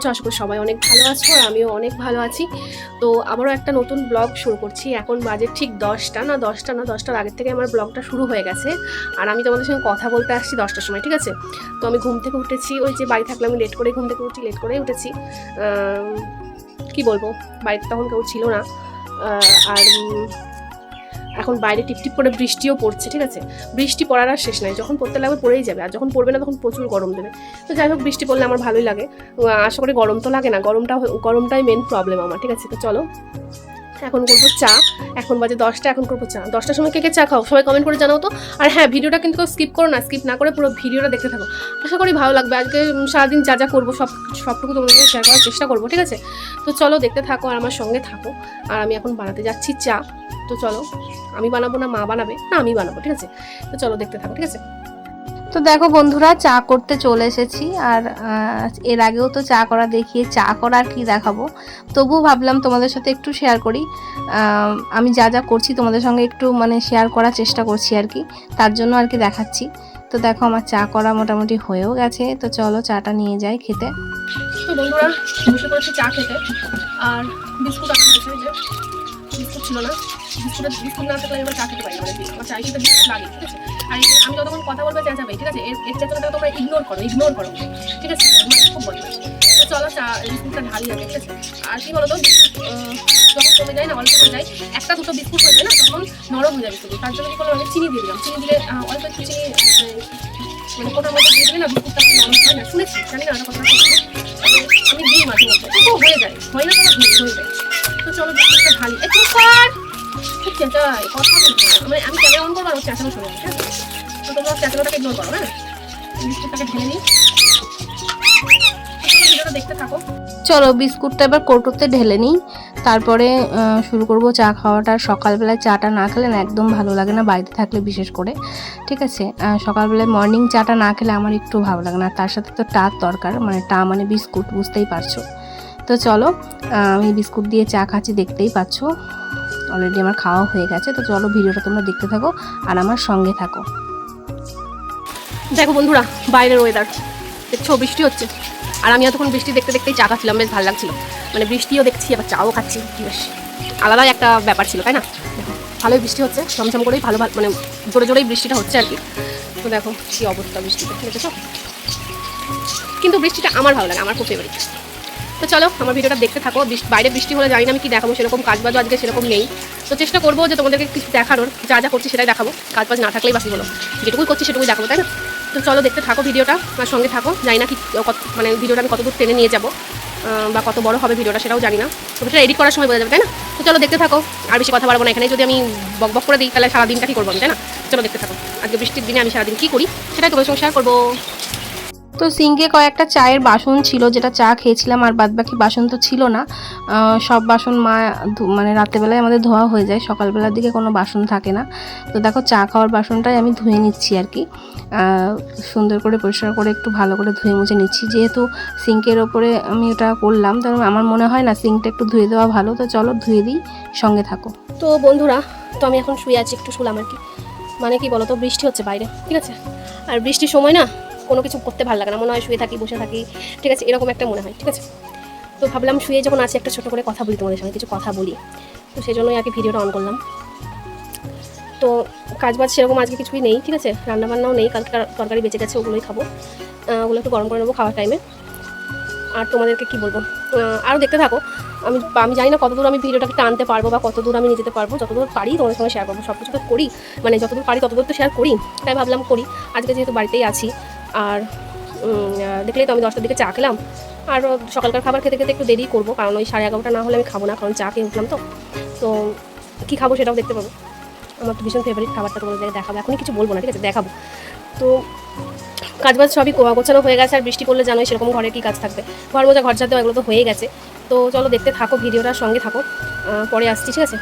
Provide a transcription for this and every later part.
আছো? আশা করি সবাই অনেক ভালো আছো, আর আমিও অনেক ভালো আছি। তো আবারও একটা নতুন ব্লগ শুরু করছি। এখন বাজে ঠিক 10টার আগের থেকে আমার ব্লগটা শুরু হয়ে গেছে। আর আমি তোমাদের সঙ্গে কথা বলতে আসছি 10টার সময়, ঠিক আছে? তো আমি ঘুম থেকে উঠেছি, ওই যে বাড়ি থাকলে আমি লেট করে ঘুম থেকে উঠি, লেট করেই উঠেছি। কি বলবো, বাড়িতে তখন কেউ ছিল না। আর এখন বাইরে টিপটিপ করে বৃষ্টিও পড়ছে, ঠিক আছে? বৃষ্টি পড়ার আর শেষ নাই, যখন পড়তে লাগবে পড়েই যাবে, আর যখন পড়বে না তখন প্রচুর গরম দেবে। তো যাই হোক, বৃষ্টি পড়লে আমার ভালোই লাগে। আশা করি গরম তো লাগে না, গরমটাই মেন প্রবলেম আমার, ঠিক আছে? তো চলো এখন করবো চা। এখন বাজে 10টা, এখন করবো চা। 10টার সময় কে কে চা খাও সবাই কমেন্ট করে জানাও তো। আর হ্যাঁ, ভিডিওটা কিন্তু স্কিপ করো না, স্কিপ না করে পুরো ভিডিওটা দেখতে থাকো। আশা করি ভালো লাগবে। আজকে সারাদিন যা যা করবো সবটুকু তোমাদের সাথে শেয়ার করার চেষ্টা করবো, ঠিক আছে? তো চলো দেখতে থাকো আর আমার সঙ্গে থাকো। আর আমি এখন বানাতে যাচ্ছি চা। তো চলো, আমি বানাবো না মা বানাবে, না আমি বানাবো, ঠিক আছে? তো চলো দেখতে থাকো, ঠিক আছে? তো দেখো বন্ধুরা, চা করতে চলে এসেছি। আর এর আগেও তো চা করা দেখিয়ে, চা করা আর কি দেখাবো, তবুও ভাবলাম তোমাদের সাথে একটু শেয়ার করি। আমি যা যা করছি তোমাদের সঙ্গে একটু মানে শেয়ার করার চেষ্টা করছি আর কি, তার জন্য আর কি দেখাচ্ছি। তো দেখো আমার চা করা মোটামুটি হয়েও গেছে। তো চলো চাটা নিয়ে যাই খেতে। তো বন্ধুরা, বসে পড়েছি চা খেতে। আর বিস্কুট আছে, যে বিস্কুট ছিল না, বিস্কুট না থাকলে এবার চা খেতে পারি না। আমার চাই খেতে বিস্কুট লাগে, ঠিক আছে? আর আমি যতক্ষণ কথা বলবো চেঁচাবে, ঠিক আছে? এর চেঁচানোটা তোমরা ইগনোর করো, ঠিক আছে? খুব বদমাশ। তো চলো চা বিস্কুটটা ঢালি আগে, ঠিক আছে? আর কি বলো তো, যখন কমে যায় না, অল্প হয়ে যায়, একটা দুটো বিস্কুট হয়ে যায় না, তখন নরম হয়ে যায় বিস্কুট। তার জন্য কি করলাম, অনেক চিনি দিয়ে দিলাম। চিনি দিলে অল্প একটু চিনি মানে কোথাও মধ্যে দিয়ে দিলে না, বিস্কুটটা নরম হয় না। শুনেছি, জানি না কথা, আমি দিই মাঝে মধ্যে, কিন্তু হয়ে যায়, হয় না তো হয়ে যায়। তো চলো বিস্কুটটা ঢালি। একটু খুব চেঁচাই, কথা বলতে মানে আমি ক্যামেরা অন করবো আর চেঁচানো শুনে, ঠিক আছে? তো তোমরা চেঁচানোটাকে ইগনোর করো, হ্যাঁ? বিস্কুটটাকে ঢেলে নিই, ভিডিওটা দেখতে থাকো। চলো বিস্কুটটা এবার কৌটোতে ঢেলে নিই, তারপরে শুরু করব চা খাওয়াটা। সকালবেলায় চাটা না খেলে না একদম ভালো লাগে না, বাড়িতে থাকলে বিশেষ করে, ঠিক আছে? সকালবেলায় মর্নিং চাটা না খেলে আমার একটু ভালো লাগে না। তার সাথে তো টার দরকার, মানে টা মানে বিস্কুট, বুঝতেই পারছো। তো চলো, আমি বিস্কুট দিয়ে চা খাচ্ছি, দেখতেই পাচ্ছ। অলরেডি আমার খাওয়া হয়ে গেছে। তো চলো ভিডিওটা তোমরা দেখতে থাকো আর আমার সঙ্গে থাকো। দেখো বন্ধুরা, বাইরের ওয়েদার দেখছো, বৃষ্টি হচ্ছে। আর আমি এতক্ষণ বৃষ্টি দেখতে দেখতেই চা খাচ্ছিলাম, বেশ ভালো লাগছিল। মানে বৃষ্টিও দেখছি আবার চাও খাচ্ছি, বেশ আলাদাই একটা ব্যাপার ছিল, তাই না? দেখো ভালোই বৃষ্টি হচ্ছে, ঝমঝম করেই ভালো মানে জোরে জোরেই বৃষ্টিটা হচ্ছে আর কি। তো দেখো কী অবস্থা বৃষ্টিতে, দেখেছো? কিন্তু বৃষ্টিটা আমার ভালো লাগে, আমার খুব ফেভারিট। তো চলো আমার ভিডিওটা দেখতে থাকো। বাইরে বৃষ্টি হলে জানি না আমি কি দেখাবো, সেরকম কাজবাজও আজকে সেরকম নেই। তো চেষ্টা করবো যে তোমাদেরকে কিছু দেখানোর, যা যা করছি সেটাই দেখাবো। কাজবাজ না থাকলেই বাকি হলো, যেটুকুই করছি সেটুকুই দেখাবো, তাই না? তো চলো দেখতে থাকো ভিডিওটা, আমার সঙ্গে থাকো। জানি না কি মানে ভিডিওটা আমি কতদূর টেনে নিয়ে যাবো, বা কত বড় হবে ভিডিওটা সেটাও জানি না। তো সেটা এডিট করার সময় বোঝা যাবে, তাই না? তো চলো দেখতে থাকো। আর বেশি কথা বলবো না, এখানে যদি আমি বক বক করে দিই তাহলে সারাদিনটা কী করবো আমি, তাই না? চলো দেখতে থাকো। আজকে বৃষ্টির দিনে আমি সারাদিন কী করি সেটাই তোমাদের সঙ্গে শেয়ার করবো। তো সিঙ্কে কয়েকটা চায়ের বাসন ছিল, যেটা চা খেয়েছিলাম, আর বাদবাকি বাসন তো ছিল না। সব বাসন মা মানে রাতেরবেলায় আমাদের ধোয়া হয়ে যায়, সকালবেলার দিকে কোনো বাসন থাকে না। তো দেখো চা খাওয়ার বাসনটাই আমি ধুয়ে নিচ্ছি আর কি, সুন্দর করে পরিষ্কার করে একটু ভালো করে ধুয়ে মুছে নিচ্ছি। যেহেতু সিঙ্কের ওপরে আমি ওটা করলাম, তখন আমার মনে হয় না সিঙ্কটা একটু ধুয়ে দেওয়া ভালো। তো চলো ধুয়ে দিই, সঙ্গে থাকো। তো বন্ধুরা, তো আমি এখন শুয়ে আছি, একটু শুলাম আর কি। মানে কি বলো তো, বৃষ্টি হচ্ছে বাইরে, ঠিক আছে? আর বৃষ্টির সময় না কোনো কিছু করতে ভালো লাগে না, মনে হয় শুয়ে থাকি, বসে থাকি, ঠিক আছে? এরকম একটা মনে হয়, ঠিক আছে? তো ভাবলাম শুয়ে যখন আছি একটা ছোটো করে কথা বলি, তোমাদের সঙ্গে কিছু কথা বলি। তো সেই জন্যই আর কি ভিডিওটা অন করলাম। তো কাজবাজ সেরকম আজকে কিছুই নেই, ঠিক আছে? রান্নাবান্নাও নেই, কালকে তরকারি বেঁচে গেছে, ওগুলোই খাবো। ওগুলো একটু গরম করে নেবো খাওয়ার টাইমে। আর তোমাদেরকে কি বলবো, আরও দেখতে থাকো। আমি জানি না কতদূর আমি ভিডিওটাকে টানতে পারবো বা কতদূর আমি নিয়ে যেতে পারবো। যতদূর পারি তোমাদের সঙ্গে শেয়ার করবো, সব কিছু তো করি, মানে যতদূর পারি ততদূর তো শেয়ার করি। তাই ভাবলাম করি আজকে, যেহেতু বাড়িতেই আছি। আর দেখলেই তো আমি 10টার দিকে চা খেলাম। আর সকালকার খাবার খেতে খেতে একটু দেরি করবো, কারণ ওই 11:30 না হলে আমি খাবো না, কারণ চা খেয়ে উঠলাম। তো কী খাবো সেটাও দেখতে পাবো। আমার তো ভীষণ ফেভারিট খাবারটা তোমাদের দেখাবো, এখনই কিছু বলবো না, ঠিক আছে? দেখাবো। তো কাজবাজ সবই গোছানো হয়ে গেছে। আর বৃষ্টি পড়লে জানোই সেরকম ঘরে কী কাজ থাকবে, ঘর মোজা, ঘর ঝাড় দেওয়া, এগুলো তো হয়ে গেছে। তো চলো দেখতে থাকো ভিডিওটার সঙ্গে থাকো। পরে আসছি, ঠিক আছে?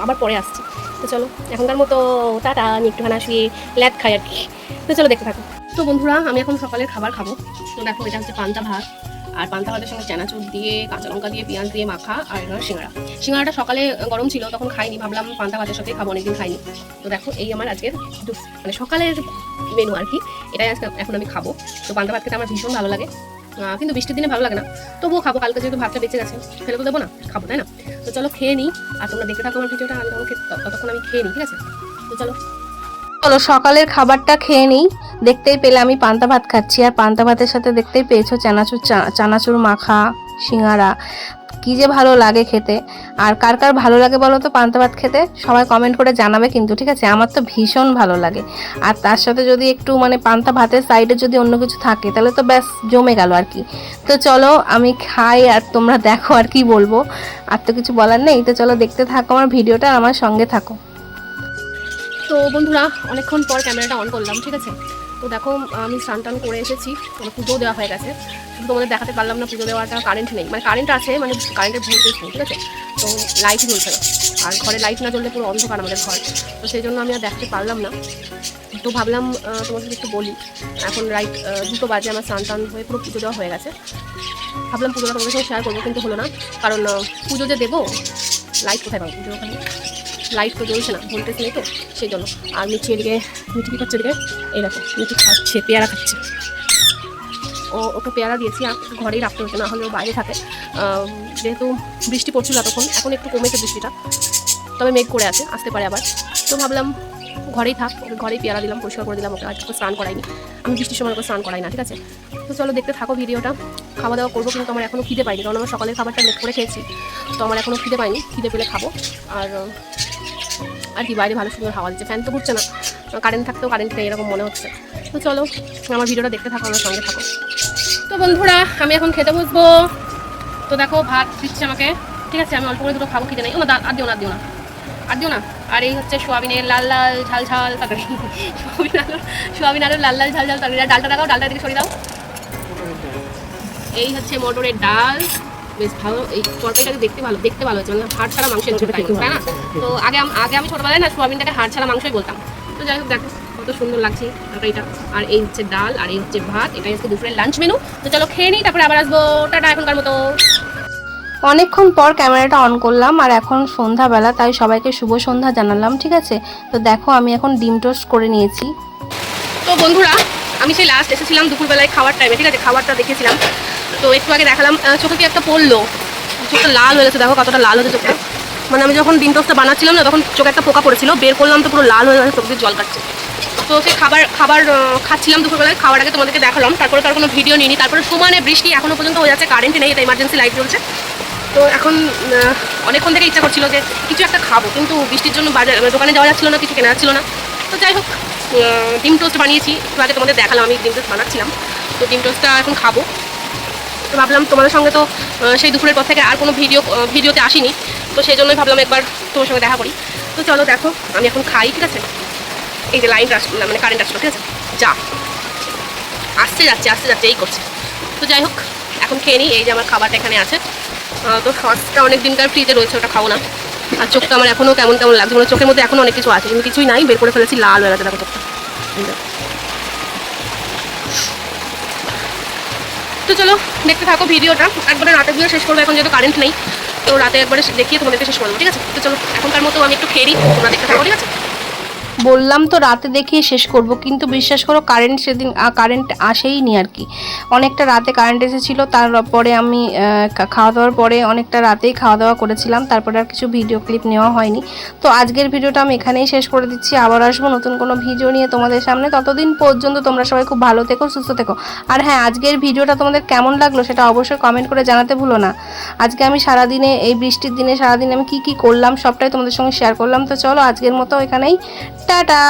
আবার পরে আসছি। তো চলো এখনকার মতো টাটা, আমি একটুখানা শুয়ে ল্যাদ খাই আর কি। তো চলো দেখতে থাকো। তো বন্ধুরা, আমি এখন সকালের খাবার খাবো। তো দেখো এটা হচ্ছে পান্তা ভাত, আর পান্তা ভাতের সঙ্গে চানাচুর দিয়ে, কাঁচা লঙ্কা দিয়ে, পেঁয়াজ দিয়ে মাখা, আর এটা সিঙ্গাড়াটা সকালে গরম ছিল, তখন খাইনি, ভাবলাম পান্তা ভাতের সাথেই খাবো, অনেকদিন খাইনি। তো দেখো এই আমার আজকের মানে সকালের মেনু আর কি, এটাই আজকে এখন আমি খাবো। তো পান্তা ভাত খেতে আমার ভীষণ ভালো লাগে। কিন্তু বৃষ্টির দিনে ভালো লাগে না, তবুও খাবো। কালকে যেহেতু ভাতটা বেঁচে গেছে, ফেলে তো দেবো না, খাবো তাই না? তো চলো খেয়ে নিই, আর তোমরা দেখতে থাকো আমার ভিডিওটা। আমি ততক্ষণ আমি খেয়ে নিই, ঠিক আছে? তো চলো সকালের খাবারটা খেয়ে নিই। দেখতেই পেলে আমি পান্তা ভাত খাচ্ছি, আর পান্তা ভাতের সাথে দেখতেই পেয়েছো চানাচুর মাখা, সিঙ্গারা, কি যে ভালো লাগে খেতে। আর কার কার ভালো লাগে বলো তো পান্তা ভাত খেতে, সবাই কমেন্ট করে জানাবে কিন্তু, ঠিক আছে? আমার তো ভীষণ ভালো লাগে। আর তার সাথে যদি একটু মানে পান্তা ভাতের সাইডে যদি অন্য কিছু থাকে তাহলে তো ব্যাস জমে গেল আর কি। তো চলো আমি খাই আর তোমরা দেখো, আর কি বলবো, আর তো কিছু বলার নেই। তো চলো দেখতে থাকো আমার ভিডিওটা, আর আমার সঙ্গে থাকো। তো বন্ধুরা, অনেকক্ষণ পর ক্যামেরাটা অন করলাম, ঠিক আছে? তো দেখো আমি স্নান টান করে এসেছি, আমার পুজো দেওয়া হয়ে গেছে। শুধু তোমাদের দেখাতে পারলাম না পুজো দেওয়াটা, কারেন্ট নেই, মানে কারেন্ট আছে, মানে কারেন্টের ভোল্টেজ নেই, ঠিক আছে? তো লাইট জ্বলছে না, আর ঘরে লাইট না জ্বললে পুরো অন্ধকার আমাদের ঘর, তো সেই জন্য আমি আর দেখাতে পারলাম না। তো ভাবলাম তোমাদের একটু বলি। এখন রাইট 2টো বাজে, আমার স্নান টান হয়ে পুরো পুজো দেওয়া হয়ে গেছে। ভাবলাম পুজোটা তোমাদের সঙ্গে শেয়ার করবো, কিন্তু হলো না, কারণ পুজো যে দেবো, লাইট কোথায় পাবো? পুজোর ওখানে লাইট তো জ্বলছে না, ভোল্টেজ নেই, তো সেই জন্য। আর মিঠি এদিকে, মিঠি কী করছে এদিকে? এই দেখো, মিঠি খাচ্ছে, পেয়ারা খাচ্ছে। ওকে পেয়ারা দিয়েছি, আর ঘরেই রাখতে হচ্ছে, না হলে ও বাইরে থাকে। যেহেতু বৃষ্টি পড়ছিল তখন, এখন একটু কমেছে বৃষ্টিটা, তবে মেঘ করে আছে, আসতে পারে আবার। তো ভাবলাম ঘরেই থাক, ওকে ঘরেই পেয়ারা দিলাম, পরিষ্কার করে দিলাম, ওকে আজকে স্নান করাইনি, আমি বৃষ্টির সময় ওকে স্নান করাই না, ঠিক আছে? তো চলো দেখতে থাকো ভিডিওটা। খাওয়া দাওয়া করবো, কিন্তু আমার এখনও খিদে পাইনি, কারণ আমার সকালের খাবারটা লেট করে খেয়েছি, তো আমার এখনও খিদে পাইনি। খিদে পেলে খাবো। আর কি বাইরে ভালো সুন্দর হাওয়া দিচ্ছে, ফ্যান তো ঘুরছে না, কারেন্ট থাকতেও কারেন্ট নেই এরকম মনে হচ্ছে। তো চলো আমার ভিডিওটা দেখতে থাকো, আমার সঙ্গে থাকো। তো বন্ধুরা, আমি এখন খেতে বসবো। তো দেখো ভাত দিচ্ছে আমাকে, ঠিক আছে? আমি অল্প করে দুটো খাবো, খিদে নেই। আর দিও না। আর এই হচ্ছে সোয়াবিনের লাল লাল ঝাল ঝাল তরকারি, সোয়াবিন আলুর লাল লাল ঝাল ঝাল তরকারি। ডালটা দেখাও, ডালটা দিকে সরিয়ে দাও। এই হচ্ছে মটরের ডাল, বেশ ভালো। এই তরকারিটাকে দেখতে ভালো হচ্ছে, মানে হাড় ছাড়া মাংসের মতো, তাই না? তো আগে আমি ছোটবেলায় না সোয়াবিনটাকে হাড় ছাড়া মাংসই বলতাম। তো যাই হোক, দেখো কত সুন্দর লাগছে তরকারিটা। আর এই হচ্ছে ডাল, আর এই হচ্ছে ভাত। এটাই হচ্ছে দুপুরের লাঞ্চ মেনু। তো চলো খেয়ে নিই, তারপরে আবার আসবো। টাটা এখনকার মতো। অনেকক্ষণ পর ক্যামেরাটা অন করলাম, আর এখন সন্ধ্যাবেলা, তাই সবাইকে শুভ সন্ধ্যা জানালাম, ঠিক আছে? তো দেখো আমি এখন ডিম টোস্ট করে নিয়েছি। তো বন্ধুরা, আমি সেই লাস্ট এসেছিলাম দুপুরবেলায় খাওয়ার টাইমে, ঠিক আছে? খাবারটা দেখেছিলাম, তো একটু আগে দেখালাম, চোখে কি একটা পড়লো, চোখটা লাল হয়ে গেছে, দেখো কতটা লাল হয়েছে চোখটা। মানে আমি যখন ডিম টোস্টটা বানাচ্ছিলাম না, তখন চোখে একটা পোকা পড়েছিল, বের করলাম তো পুরো লাল হয়ে গেছে, চোখ দিয়ে জল কাটছে। তো সেই খাবার খাচ্ছিলাম দুপুরবেলায়, খাওয়ার আগে তোমাদেরকে দেখালাম, তারপরে তার কোনো ভিডিও নিইনি। তারপরে সমানে বৃষ্টি এখনও পর্যন্ত হয়ে যাচ্ছে, কারেন্ট নেই, এটা ইমার্জেন্সি লাইট জ্বলছে। তো এখন অনেকক্ষণ থেকে ইচ্ছা করছিল যে কিছু একটা খাবো, কিন্তু বৃষ্টির জন্য দোকানে যাওয়া যাচ্ছিলো না, কিছু কেনা যাচ্ছিলো না। তো যাই হোক, ডিম টোস্ট বানিয়েছি, একটু আগে তোমাদের দেখালাম আমি ডিম টোস্ট বানাচ্ছিলাম। তো ডিম টোস্টটা এখন খাবো। তো ভাবলাম তোমাদের সঙ্গে তো সেই দুপুরের পর থেকে আর কোনো ভিডিওতে আসিনি, তো সেই জন্যই ভাবলাম একবার তোমার সঙ্গে দেখা করি। তো চলো দেখো আমি এখন খাই, ঠিক আছে? এই যে লাইনটা আসলো, মানে কারেন্ট আসলো, ঠিক আছে? যা আসতে যাচ্ছে এই করছে। তো যাই হোক, এখন খেয়ে নিই। এই যে আমার খাবারটা এখানে আছে। তো সসটা অনেক দিনকার ফ্রিজে রয়েছে, ওটা খাবো না। আর চোখটা আমার এখনও কেমন লাগছে, মানে চোখের মধ্যে এখনও অনেক কিছু আছে, কিন্তু কিছুই নাই, বের করে ফেলেছি, লাল হয়ে গেছে দেখো চোখটা। তো চলো দেখতে থাকো ভিডিওটা, একবারে রাতে দিয়ে শেষ করবো, এখন যেহেতু কারেন্ট নেই, তো রাতে একবারে দেখিয়ে তোমাদেরকে শেষ করবো, ঠিক আছে? তো চলো এখনকার মতো আমি একটু খেয়ে নিই, তোমরা দেখতে থাকো, ঠিক আছে? বললাম তো রাতে দেখিয়ে শেষ করব, কিন্তু বিশ্বাস করো কারেন্ট আসেইনি আর কি। অনেকটা রাতে কারেন্ট এসেছিলো, তারপরে আমি খাওয়া দাওয়ার পরে অনেকটা রাতেই খাওয়া দাওয়া করেছিলাম, তারপরে আর কিছু ভিডিও ক্লিপ নেওয়া হয়নি। তো আজকের ভিডিওটা আমি এখানেই শেষ করে দিচ্ছি, আবার আসবো নতুন কোনো ভিডিও নিয়ে তোমাদের সামনে। ততদিন পর্যন্ত তোমরা সবাই খুব ভালো থেকো, সুস্থ থেকো। আর হ্যাঁ, আজকের ভিডিওটা তোমাদের কেমন লাগলো সেটা অবশ্যই কমেন্ট করে জানাতে ভুলো না। আজকে আমি সারাদিনে, এই বৃষ্টির দিনে সারাদিন আমি কি করলাম সবটাই তোমাদের সঙ্গে শেয়ার করলাম। তো চলো আজকের মতো এখানেই টাটা।